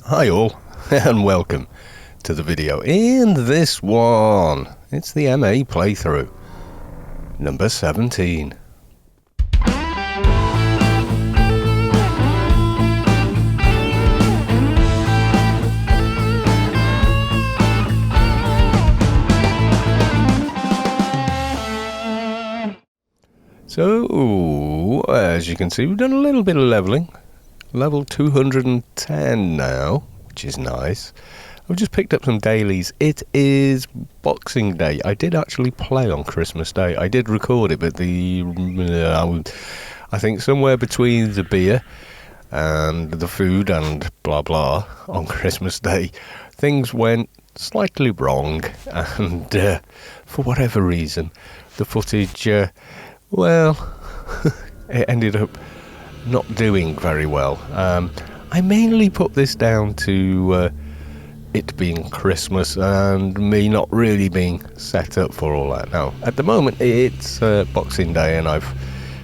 Hi all, and welcome to the video. In this one, it's the MA playthrough, number 17. So, as you can see, we've done a little bit of leveling. Level 210 now, which is nice. I've just picked up some dailies. It is Boxing Day. I did actually play on Christmas Day. I did record it, but I think somewhere between the beer and the food and blah blah on Christmas Day, things went slightly wrong, and for whatever reason, the footage, it ended up not doing very well. I mainly put this down to it being Christmas and me not really being set up for all that. Now, at the moment, it's Boxing Day and I've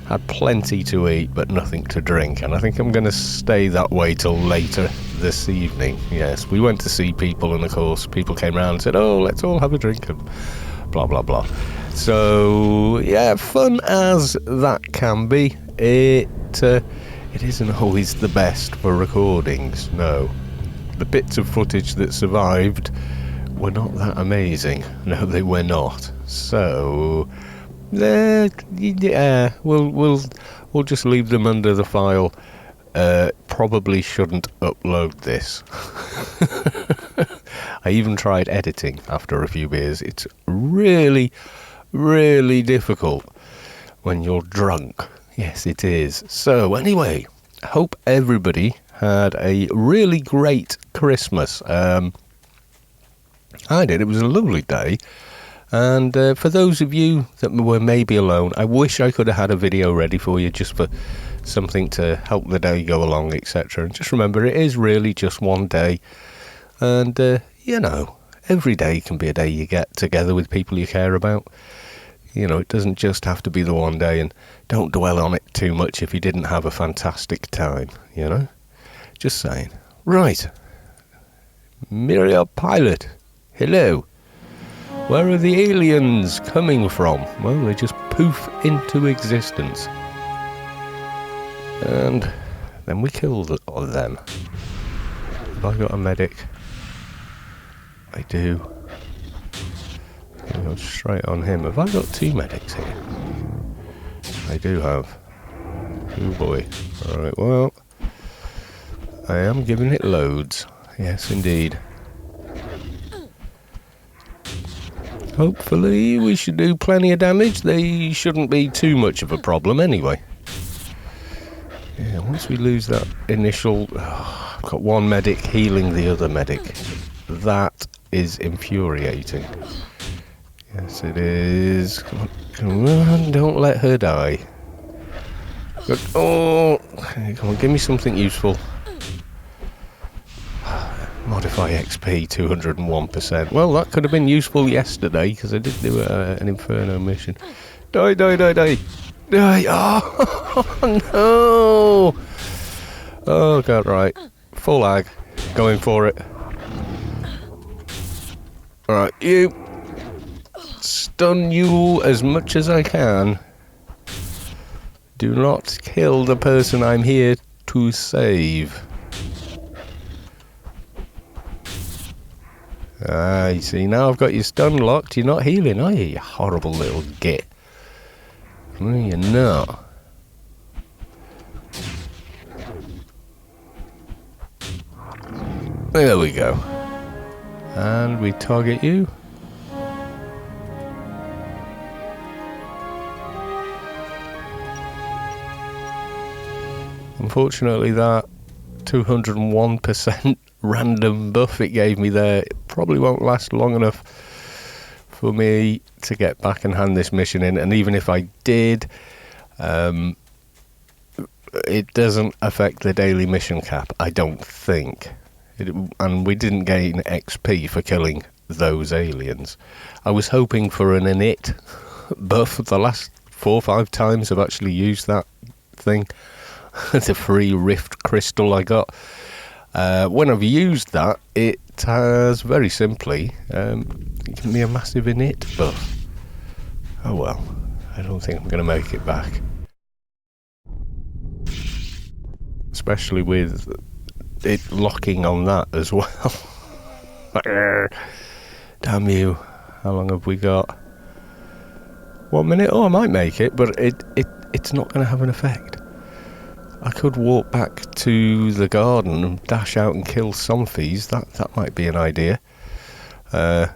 had plenty to eat but nothing to drink, and I think I'm going to stay that way till later this evening. Yes, we went to see people, and of course people came round and said, oh, let's all have a drink and blah blah blah. So yeah, fun as that can be, it isn't always the best for recordings. No, the bits of footage that survived were not that amazing. No, they were not. So yeah, we'll just leave them under the file. Probably shouldn't upload this. I even tried editing after a few beers. It's really difficult when you're drunk. Yes, it is. So anyway, I hope everybody had a really great Christmas. I did. It was a lovely day. And for those of you that were maybe alone, I wish I could have had a video ready for you just for something to help the day go along, etc. And just remember, it is really just one day. And, every day can be a day you get together with people you care about. You know, it doesn't just have to be the one day, and don't dwell on it too much if you didn't have a fantastic time, you know? Just saying. Right. Myriad Pilot. Hello. Where are the aliens coming from? Well, they just poof into existence. And then we kill them. Have I got a medic? I do. I'll go straight on him. Have I got two medics here? I do have. Oh boy. Alright, well, I am giving it loads. Yes, indeed. Hopefully we should do plenty of damage. They shouldn't be too much of a problem anyway. Yeah, once we lose that initial... I've got one medic healing the other medic. That is infuriating. Yes, it is. Come on, don't let her die. Good. Oh, come on, give me something useful. Modify XP 201%. Well, that could have been useful yesterday, because I did do an Inferno mission. Die, die, die, die. Die. Oh, no. Oh, God, right. Full ag. Going for it. Alright, you. Stun you as much as I can. Do not kill the person I'm here to save. You see, now I've got you stun locked. You're not healing, are you, you horrible little git? No, you're not. There we go. And we target you. Unfortunately, that 201% random buff it gave me there, it probably won't last long enough for me to get back and hand this mission in. And even if I did, it doesn't affect the daily mission cap, I don't think. And we didn't gain XP for killing those aliens. I was hoping for an init buff. The last 4 or 5 times I've actually used that thing. The free rift crystal I got. When I've used that, it has very simply given me a massive init buff. Oh well, I don't think I'm going to make it back. Especially with it locking on that as well. Damn you. How long have we got? 1 minute? Oh, I might make it, but it's not going to have an effect. I could walk back to the garden and dash out and kill zombies. That might be an idea. I'm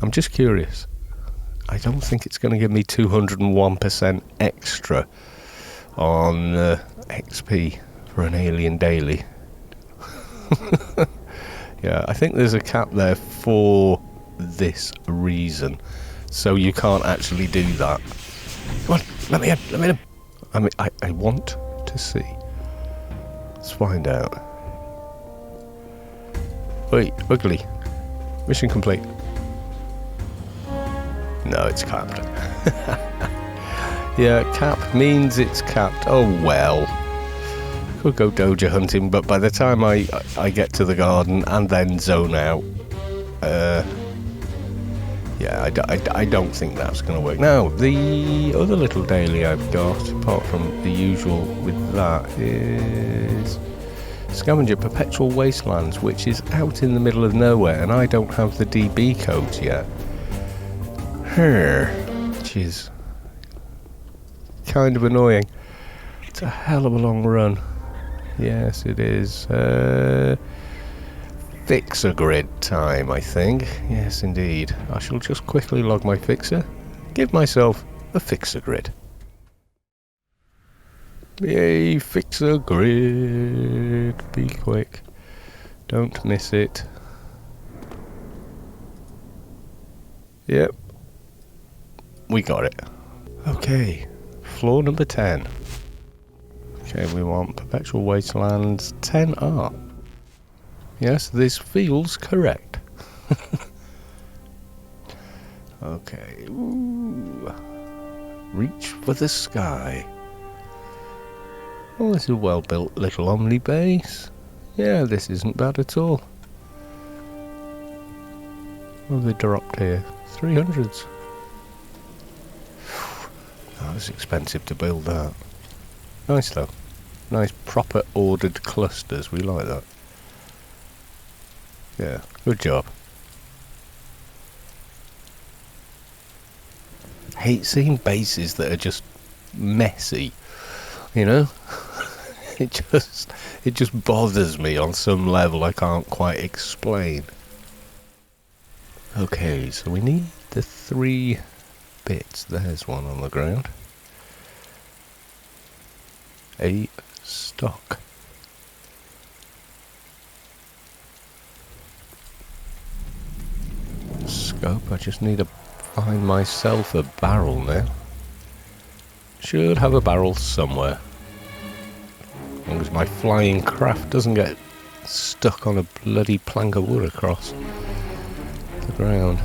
just curious. I don't think it's going to give me 201% extra on XP for an alien daily. Yeah, I think there's a cap there for this reason. So you can't actually do that. Come on, let me in. I mean, I want to see. Let's find out. Wait, ugly. Mission complete. No, it's capped. Yeah, cap means it's capped. Oh well. Could go dojo hunting, but by the time I get to the garden and then zone out, yeah, I don't think that's going to work. Now, the other little daily I've got, apart from the usual with that, is Scavenger Perpetual Wastelands, which is out in the middle of nowhere, and I don't have the DB codes yet. Which is kind of annoying. It's a hell of a long run. Yes, it is. Fixer grid time, I think. Yes, indeed. I shall just quickly log my fixer. Give myself a fixer grid. Yay, fixer grid. Be quick. Don't miss it. Yep. We got it. Okay. Floor number 10. Okay, we want Perpetual Wastelands 10R. Yes, this feels correct. Okay. Ooh. Reach for the sky. Oh, this is a well-built little Omni base. Yeah, this isn't bad at all. What have they dropped here? 300s. That was expensive to build that. Nice though. Nice proper ordered clusters. We like that. Yeah, good job. Hate seeing bases that are just messy, you know? It just bothers me on some level I can't quite explain. Okay, so we need the 3 bits. There's one on the ground. A stock. Scope, I just need to find myself a barrel now. Should have a barrel somewhere. As long as my flying craft doesn't get stuck on a bloody plank of wood across the ground.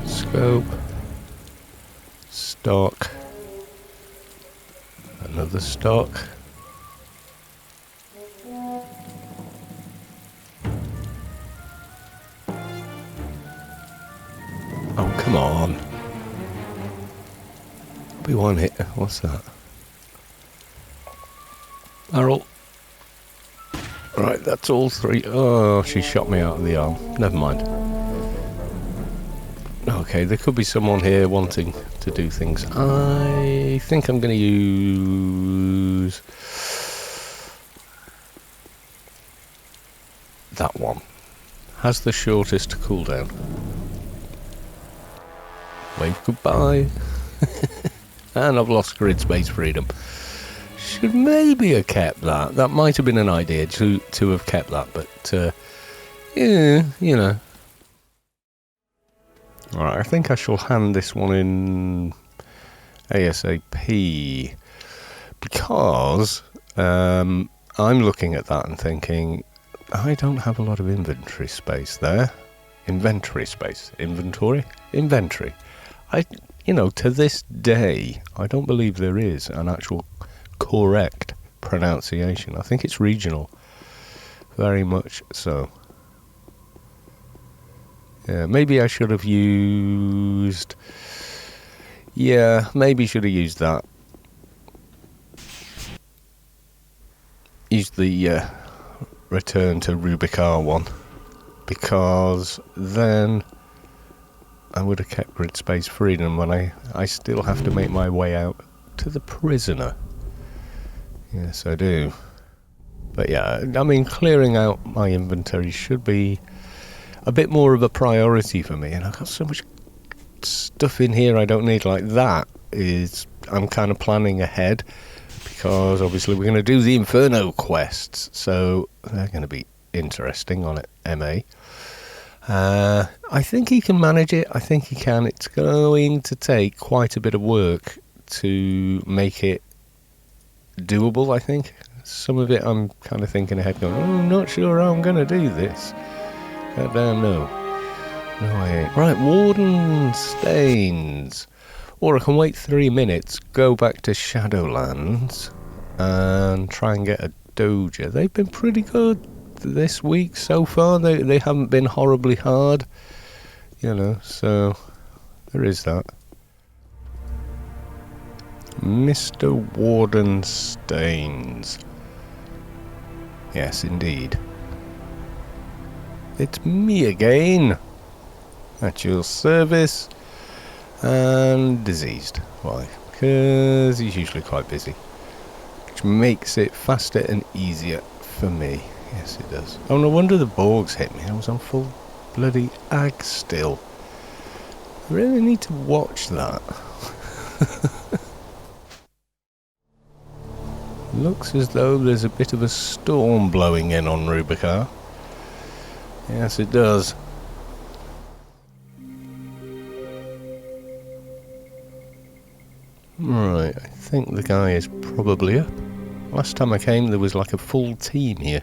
Scope. Stock. Another stock. Oh, come on. We want it. What's that? Barrel. Right, that's all 3. Oh, she shot me out of the arm. Never mind. Okay, there could be someone here wanting to do things. I think I'm going to use that one. Has the shortest cooldown. Wave goodbye. And I've lost grid space freedom. Should maybe have kept that. That might have been an idea to have kept that, but yeah, you know. Alright, I think I shall hand this one in ASAP, because I'm looking at that and thinking, I don't have a lot of inventory space there. Inventory space. Inventory? Inventory. You know, to this day, I don't believe there is an actual correct pronunciation. I think it's regional. Very much so. Yeah, maybe I should have used... Yeah, maybe should have used that. Use the return to Rubicar one, because then I would have kept grid space freedom when I still have to make my way out to the prisoner. Yes, I do. But yeah, I mean, clearing out my inventory should be a bit more of a priority for me, and I've got so much stuff in here I don't need. Like that is, I'm kind of planning ahead, because obviously we're going to do the Inferno quests, so they're going to be interesting on it, MA. I think he can manage it. I think he can. It's going to take quite a bit of work to make it doable, I think. Some of it I'm kind of thinking ahead going, I'm not sure how I'm going to do this. God damn no. No, I ain't. Right, Warden stains. Or I can wait 3 minutes, go back to Shadowlands, and try and get a Dojo. They've been pretty good this week so far. They haven't been horribly hard, you know, so there is that. Mr. Warden stains. Yes, indeed. It's me again. At your service. And diseased. Why? Because he's usually quite busy. Which makes it faster and easier for me. Yes, it does. Oh, no wonder the Borgs hit me. I was on full bloody ag still. I really need to watch that. Looks as though there's a bit of a storm blowing in on Rubicar. Yes, it does. Right, I think the guy is probably up. Last time I came there was like a full team here.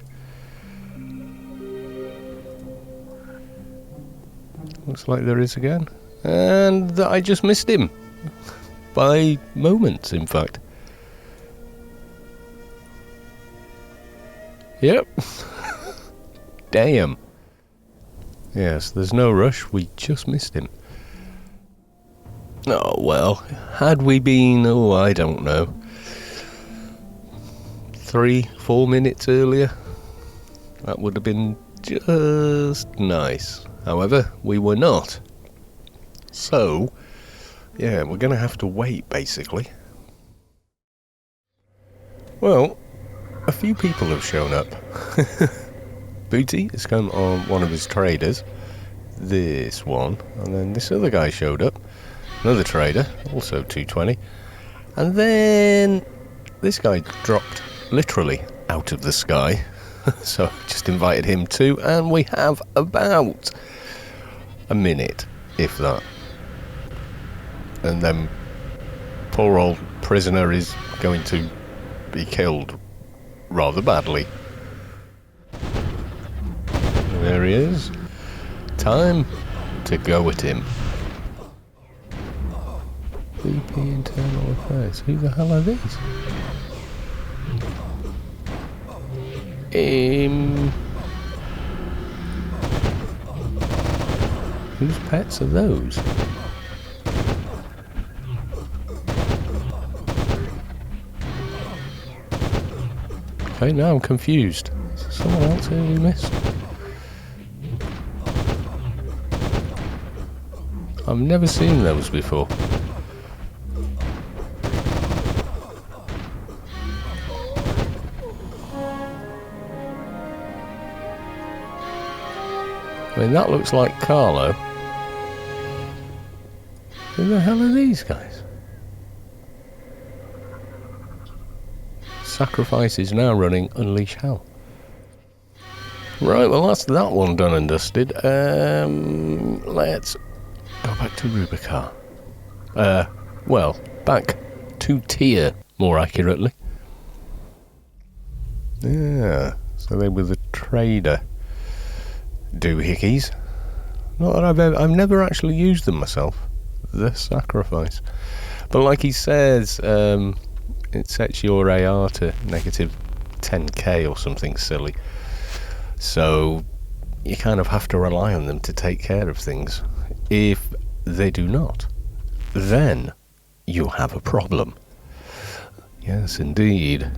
Looks like there is again. And I just missed him. By moments, in fact. Yep. Damn. Yes, there's no rush, we just missed him. Oh, well, had we been, oh, I don't know, 3-4 minutes earlier, that would have been just nice. However, we were not. So, yeah, we're going to have to wait, basically. Well, a few people have shown up. Booty has come on one of his traders, this one, and then this other guy showed up. Another trader, also 220. And then this guy dropped literally out of the sky. So I just invited him too, and we have about a minute, if that. And then poor old prisoner is going to be killed rather badly. There he is. Time to go at him. VP Internal Affairs. Who the hell are these? Whose pets are those? Okay, now I'm confused. Is there someone else here we missed? I've never seen those before. I mean, that looks like Carlo. Who the hell are these guys? Sacrifice is now running Unleash Hell. Right, well that's that one done and dusted. Let's go back to Rubicar. Well, back to Tyr, more accurately. Yeah, so they were the trader doohickeys. Not that I've never actually used them myself. The sacrifice. But like he says, It sets your AR to negative 10k or something silly. So you kind of have to rely on them to take care of things. If they do not, then you have a problem. Yes, indeed.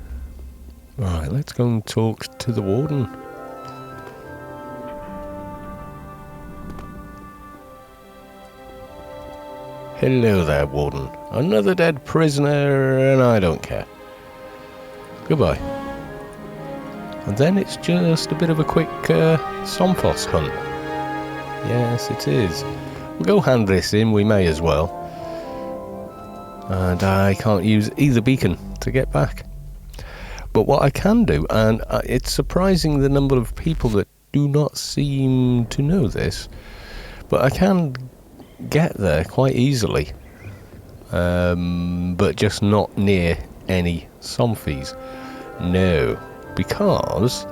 Right, let's go and talk to the Warden. Hello there, Warden. Another dead prisoner, and I don't care. Goodbye. And then it's just a bit of a quick Somphos hunt. Yes, it is. We'll go hand this in, we may as well. And I can't use either beacon to get back. But what I can do, and it's surprising the number of people that do not seem to know this, but I can get there quite easily, but just not near any Somphis. No, because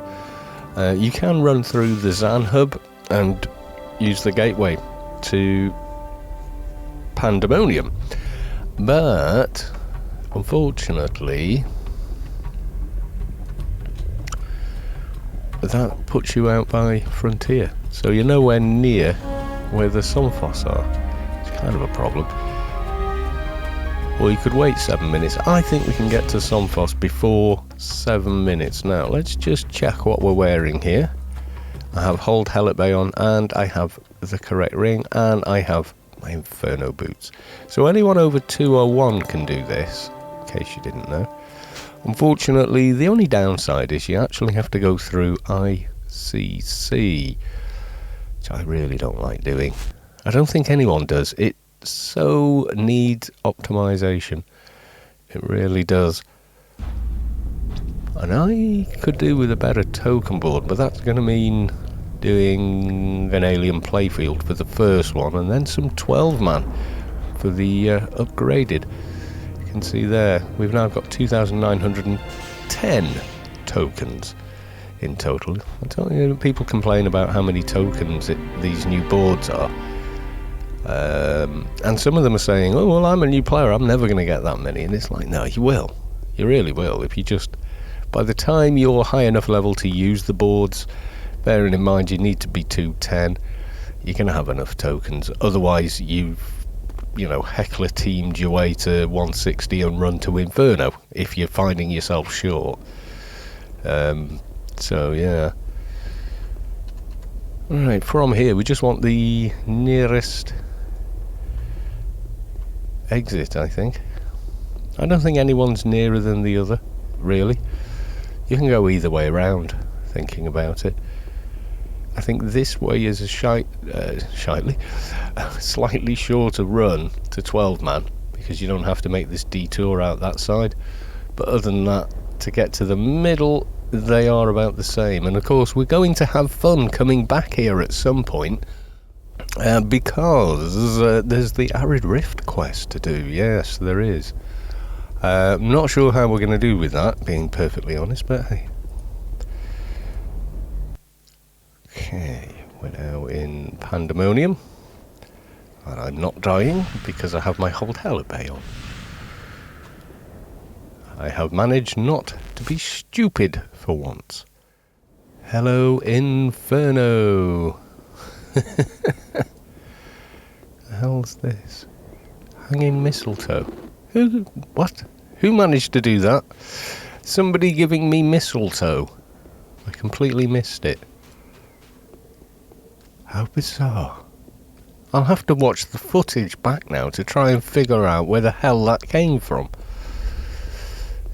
you can run through the Zan hub and use the gateway to Pandemonium, but unfortunately that puts you out by Frontier, so you're nowhere near where the Somphos are. It's kind of a problem. Or you could wait 7 minutes. I think we can get to Somphos before 7 minutes. Now, let's just check what we're wearing here. I have Hold Hellet Bay on, and I have the correct ring, and I have my Inferno boots. So anyone over 201 can do this, in case you didn't know. Unfortunately, the only downside is you actually have to go through ICC, which I really don't like doing. I don't think anyone does. It so needs optimization. It really does. And I could do with a better token board, but that's going to mean doing an alien playfield for the first one, and then some 12-man for the upgraded. You can see there, we've now got 2,910 tokens in total. I don't know, people complain about how many tokens these new boards are. And some of them are saying, oh, well, I'm a new player, I'm never going to get that many. And it's like, no, you will. You really will. If you just, by the time you're high enough level to use the boards, bearing in mind you need to be 210, you're going to have enough tokens. Otherwise, you know, heckler teamed your way to 160 and run to Inferno if you're finding yourself short. So, yeah. Alright, from here, we just want the nearest exit, I think. I don't think anyone's nearer than the other, really. You can go either way around, thinking about it. I think this way is a slightly shorter run to 12-man, because you don't have to make this detour out that side. But other than that, to get to the middle, they are about the same. And of course, we're going to have fun coming back here at some point, because there's the Arid Rift quest to do. Yes, there is. I'm not sure how we're going to do with that, being perfectly honest, but hey. Okay, we're now in Pandemonium, and I'm not dying because I have my Hold Hellet Bay on. I have managed not to be stupid for once. Hello, Inferno. The hell's this? Hanging mistletoe. What? Who managed to do that? Somebody giving me mistletoe. I completely missed it. How bizarre. I'll have to watch the footage back now to try and figure out where the hell that came from.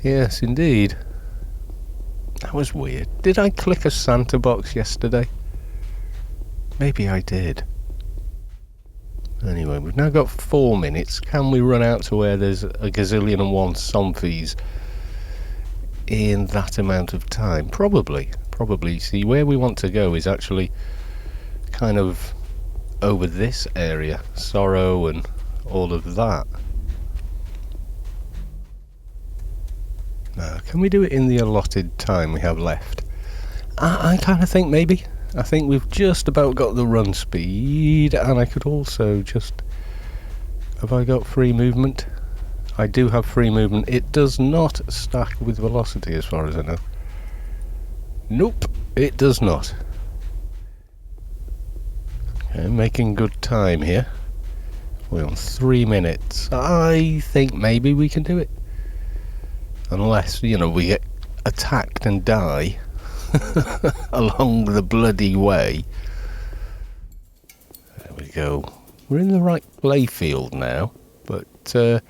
Yes, indeed. That was weird. Did I click a Santa box yesterday? Maybe I did. Anyway, we've now got 4 minutes. Can we run out to where there's a gazillion and one Somphis in that amount of time? Probably. See, where we want to go is actually kind of over this area. Sorrow and all of that. Now, can we do it in the allotted time we have left? I kind of think maybe. I think we've just about got the run speed, and I could also just... Have I got free movement? I do have free movement. It does not stack with velocity as far as I know. Nope, it does not. Okay, making good time here. We're on 3 minutes. I think maybe we can do it. Unless, you know, we get attacked and die along the bloody way. There we go. We're in the right playfield now, but so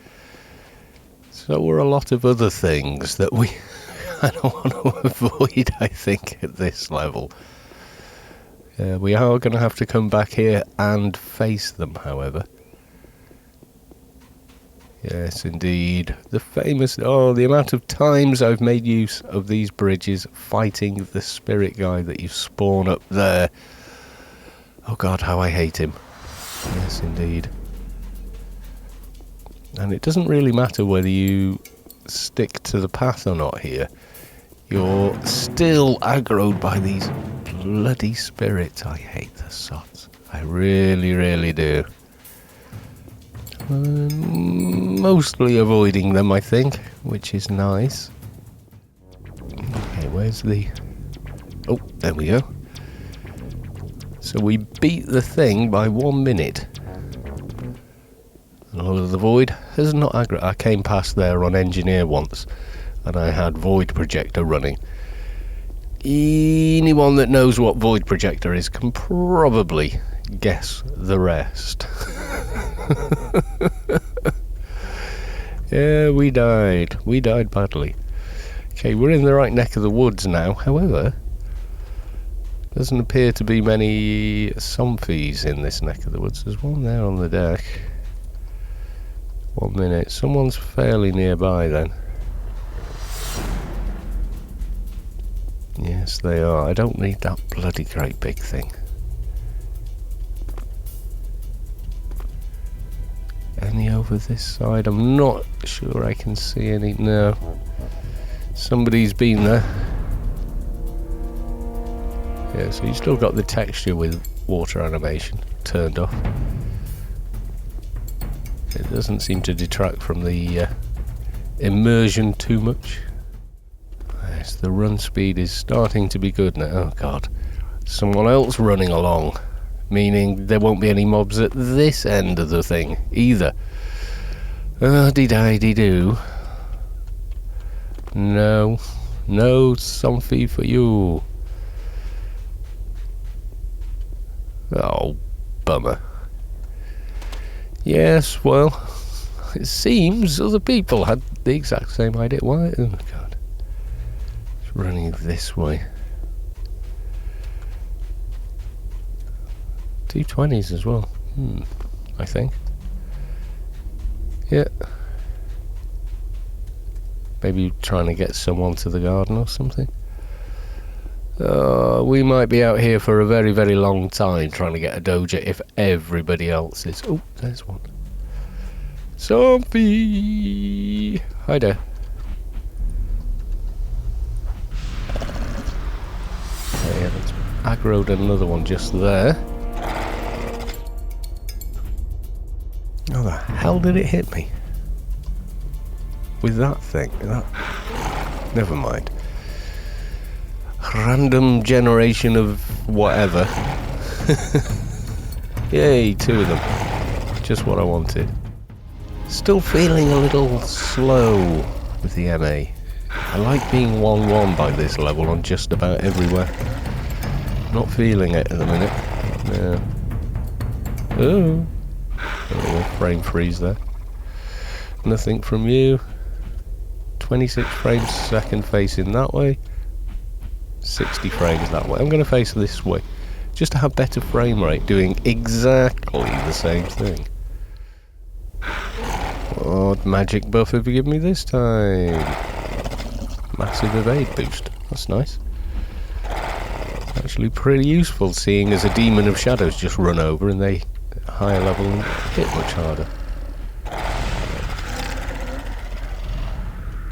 were a lot of other things that we kind of want to avoid, I think, at this level. We are going to have to come back here and face them, however. Yes, indeed. The famous... Oh, the amount of times I've made use of these bridges fighting the spirit guy that you spawn up there. Oh God, how I hate him. Yes, indeed. And it doesn't really matter whether you stick to the path or not here. You're still aggroed by these bloody spirits. I hate the sots. I really, really do. Mostly avoiding them, I think, which is nice. Okay, where's the... Oh, there we go. So we beat the thing by 1 minute. Lord of the Void has not aggro. I came past there on Engineer once, and I had Void Projector running. Anyone that knows what Void Projector is can probably guess the rest. Yeah, we died. We died badly. Okay, we're in the right neck of the woods now. However, doesn't appear to be many zombies in this neck of the woods. There's one there on the deck. 1 minute. Someone's fairly nearby then. Yes, they are. I don't need that bloody great big thing. Any over this side? I'm not sure I can see any. No. Somebody's been there. Yeah, so you still got the texture with water animation turned off. It doesn't seem to detract from the immersion too much. Yes, the run speed is starting to be good now. Oh God. Someone else running along. Meaning there won't be any mobs at this end of the thing either. Oh, dee-di-dee-doo. No. No something for you. Oh, bummer. Yes, well, it seems other people had the exact same idea. Why? Oh, God. It's running this way. 220s as well. I think. Yeah. Maybe trying to get someone to the garden or something. We might be out here for a very, very long time trying to get a Dojo if everybody else is... Oh, there's one. Zombie! Hi there. Okay, let's aggroed another one just there. How the hell did it hit me? With that thing? Never mind. Random generation of whatever. Yay, 2 of them. Just what I wanted. Still feeling a little slow with the MA. I like being 1-1 by this level on just about everywhere. Not feeling it at the minute. No. Oh. A little frame freeze there. Nothing from you. 26 frames a second facing that way. 60 frames that way. I'm going to face this way just to have better frame rate doing exactly the same thing. What magic buff have you given me this time? Massive evade boost. That's nice. Actually pretty useful, seeing as a demon of shadows just run over and they at a higher level hit much harder.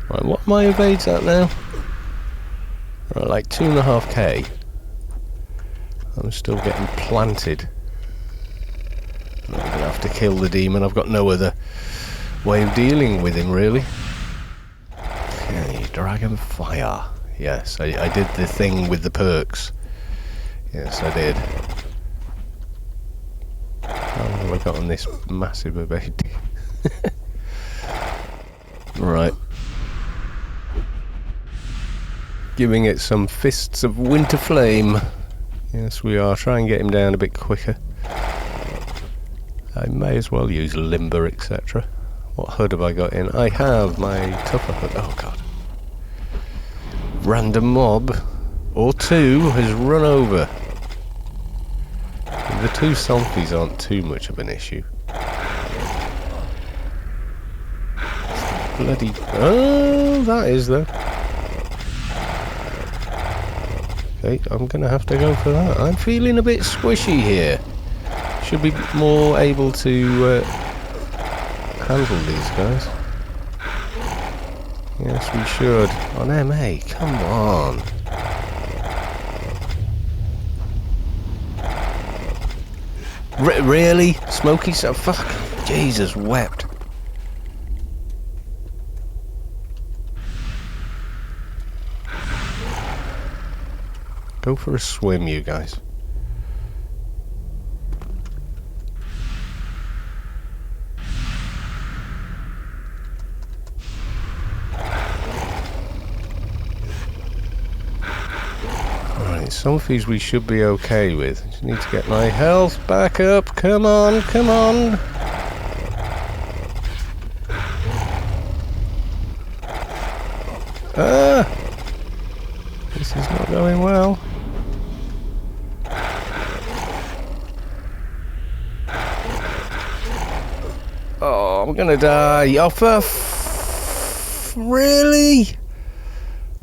Right, what are my evades at now? Right, like 2.5k. I'm still getting planted. I'm gonna have to kill the demon. I've got no other way of dealing with him, really. Okay, Dragon Fire. Yes, I did the thing with the perks. Yes, I did. How long have I got on this massive evade? Right. Giving it some fists of winter flame. Yes, we are. Try and get him down a bit quicker. I may as well use limber, etc. What HUD have I got in? I have my tougher HUD. Oh god. Random mob or two has run over. The two zombies aren't too much of an issue. Bloody... Oh, that is though. Okay, I'm gonna have to go for that. I'm feeling a bit squishy here. Should be more able to handle these guys. Yes, we should. On MA, come on. Really? Smoky so fuck. Jesus wept. Go for a swim, you guys. Some of these we should be okay with. Just need to get my health back up. Come on, come on. Ah! This is not going well. Oh, I'm gonna die. Oh, for really?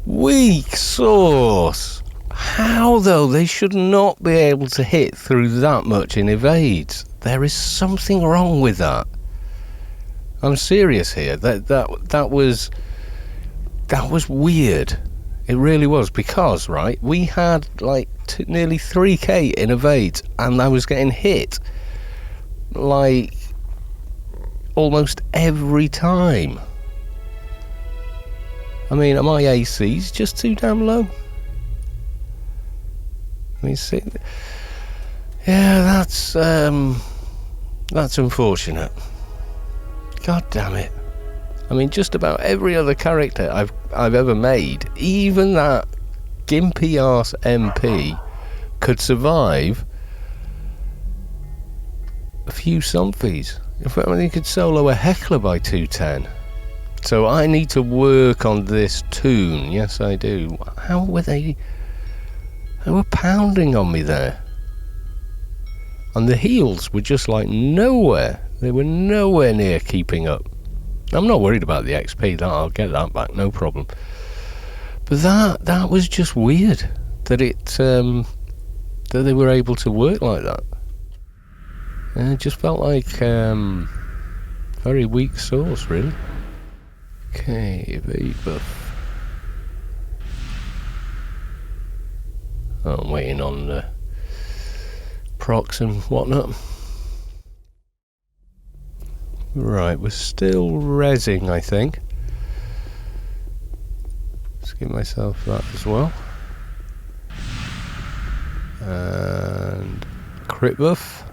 Weak sauce. How though? They should not be able to hit through that much in evades. There is something wrong with that. I'm serious here. That was weird. It really was, because right, we had like nearly 3k in evades, and I was getting hit like almost every time. I mean, are my ACs just too damn low? Let me see. Yeah, that's unfortunate. God damn it. I mean, just about every other character I've ever made, even that gimpy arse MP, could survive a few zombies. In fact, I mean, you could solo a heckler by 210. So I need to work on this tune. Yes, I do. How were they? They were pounding on me there. And the heals were just like nowhere. They were nowhere near keeping up. I'm not worried about the XP. I'll get that back, no problem. But that was just weird. That that they were able to work like that. And it just felt like very weak source, really. Okay, evade buff. Oh, I'm waiting on procs and whatnot. Right, we're still rezzing, I think. Let's give myself that as well. And crit buff.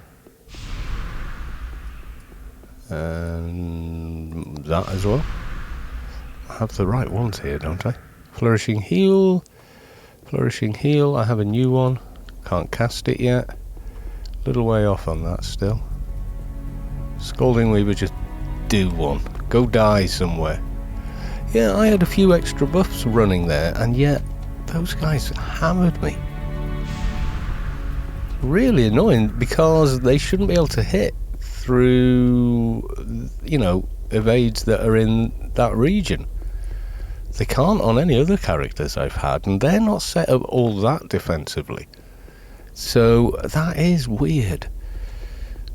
And that as well. I have the right ones here, don't I? Flourishing heal. Flourishing heal, I have a new one. Can't cast it yet. Little way off on that still. Scalding Weaver, just do one. Go die somewhere. Yeah, I had a few extra buffs running there, and yet those guys hammered me. Really annoying, because they shouldn't be able to hit through, you know, evades that are in that region. They can't on any other characters I've had, and they're not set up all that defensively. So that is weird.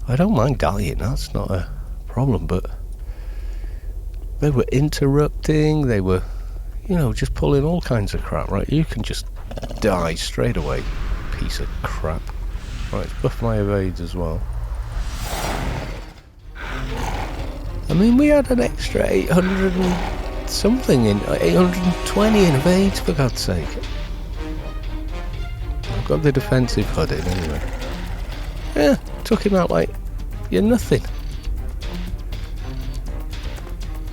I don't mind dying, that's not a problem, but they were interrupting, they were, you know, just pulling all kinds of crap, right? You can just die straight away, piece of crap. Right, let's buff my evades as well. I mean, we had an extra 800 and something in 820 in evades, for God's sake. I've got the defensive HUD in anyway. Yeah, took him out like you're nothing.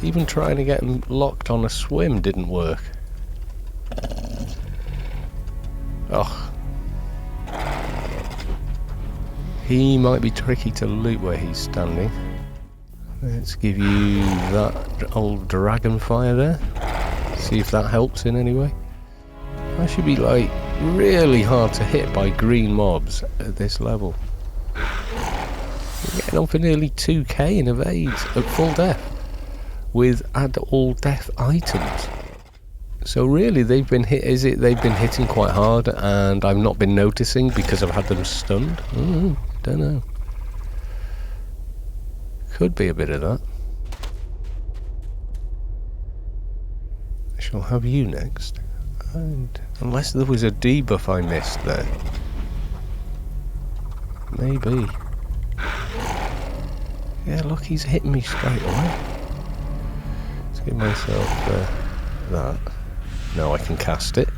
Even trying to get him locked on a swim didn't work. Oh. He might be tricky to loot where he's standing. Let's give you that old dragon fire there. See if that helps in any way. I should be like really hard to hit by green mobs at this level. We're getting on for nearly 2k in evades at full death with add all death items. So really they've been they've been hitting quite hard and I've not been noticing because I've had them stunned? Don't know. Could be a bit of that. I shall have you next. And unless there was a debuff I missed there. Maybe. Yeah, look, he's hitting me straight away. Let's give myself that. Now I can cast it.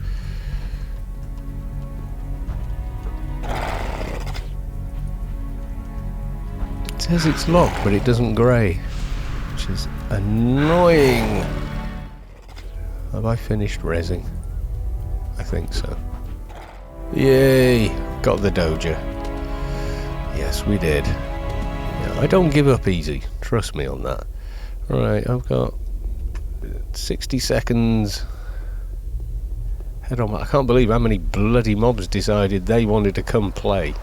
It says it's locked, but it doesn't grey, which is annoying. Have I finished rezzing? I think so. Yay! Got the Dojo. Yes, we did. Yeah, I don't give up easy. Trust me on that. Right, I've got 60 seconds. Head on. I can't believe how many bloody mobs decided they wanted to come play.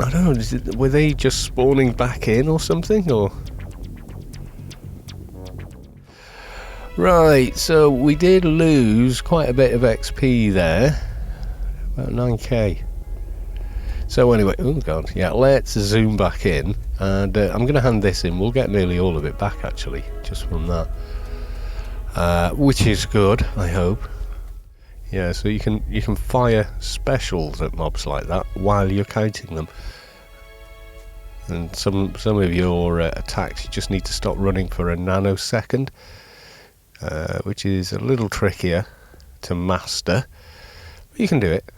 I don't know, were they just spawning back in or something, or? Right, so we did lose quite a bit of XP there. About 9k. So anyway, oh god, yeah, let's zoom back in. And I'm going to hand this in. We'll get nearly all of it back, actually, just from that. Which is good, I hope. Yeah, so you can fire specials at mobs like that while you're counting them. And some of your attacks, you just need to stop running for a nanosecond, which is a little trickier to master. But you can do it.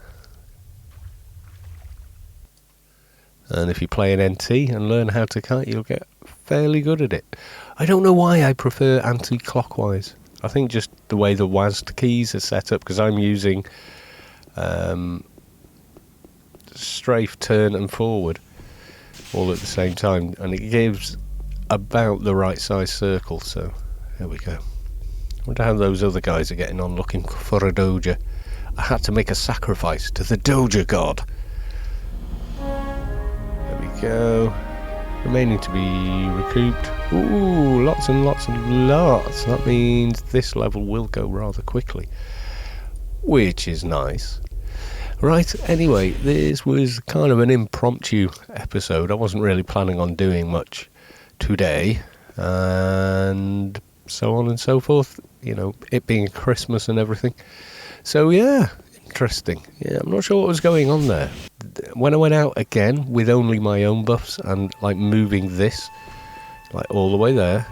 And if you play an NT and learn how to kite, you'll get fairly good at it. I don't know why I prefer anti-clockwise. I think just the way the WASD keys are set up, because I'm using strafe, turn and forward all at the same time, and it gives about the right size circle. So there we go. I wonder how those other guys are getting on looking for a Dojo. I had to make a sacrifice to the Dojo god. There we go. Remaining to be recouped. Ooh, lots and lots and lots. That means this level will go rather quickly, which is nice. Right, anyway, this was kind of an impromptu episode. I wasn't really planning on doing much today, and so on and so forth. You know, it being Christmas and everything. So yeah, interesting. Yeah, I'm not sure what was going on there. When I went out again with only my own buffs and like moving this like all the way there,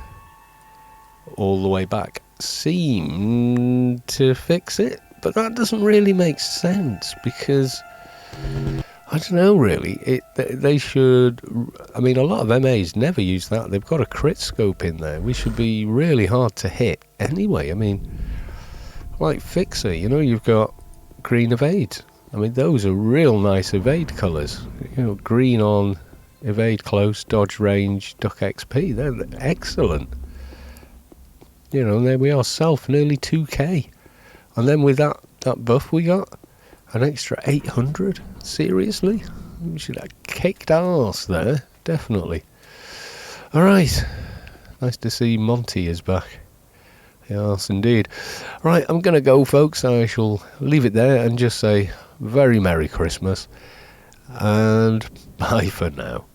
all the way back, seemed to fix it, but that doesn't really make sense because I don't know really. They should. I mean, a lot of MAs never use that. They've got a crit scope in there. We should be really hard to hit anyway. I mean, like Fixer, you know, you've got green evade. I mean, those are real nice evade colours. You know, green on evade close, dodge range, duck XP. They're excellent. You know, and there we are, self nearly 2k. And then with that buff we got, an extra 800. Seriously? We should have kicked arse there, definitely. Alright. Nice to see Monty is back. Yes, indeed. Right, I'm going to go, folks. I shall leave it there and just say very Merry Christmas and bye for now.